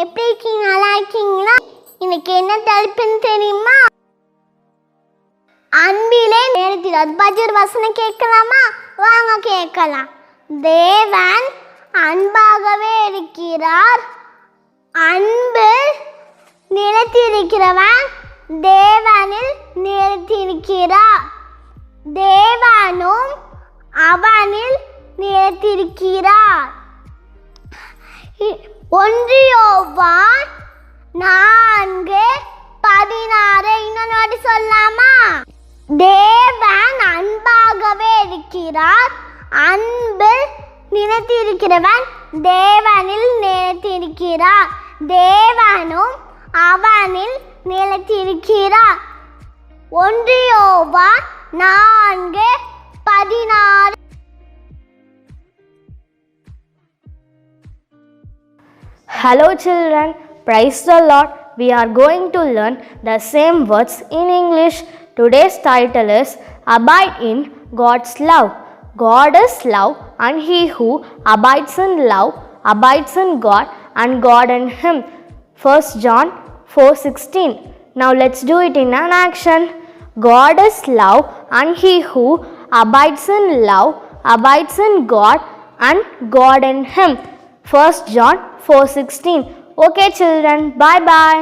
எப்படி இருக்கீங்க? நல்லா இருக்கீங்களா? இன்னைக்கு என்ன தலைப்புன்னு தெரியுமா? அன்பிலே நேரத்தில் பஜர் வசனம் கேட்கலாமா? வாங்க கேட்கலாம். தேவன் அன்பாகவே இருக்கிறார். அன்பு நிலைத்திருக்கிறவன் தேவனில் நிலைத்திருக்கிறார். தேவனும் அவனில் நிலைத்திருக்கிறார். 1 யோவான் 4:16 இன்னொரு வாட்டி சொல்லலாமா? தேவன் அன்பாகவே இருக்கிறார். அன்பு நிலைத்திருக்கிறவன் தேவனில் நிலைத்திருக்கிறார். தேவனும் அவனில் நிலைத்திருக்கிறார். 1 யோவான் 4:16. Hello children, praise the Lord. We are going to learn the same words in English. Today's title is Abide in God's Love. God is love, and he who abides in love abides in God and God in him. 1 John 4:16. Now let's do it in an action. God is love, and he who abides in love abides in God and God in him. 1 John 4:16. Okay children, bye bye.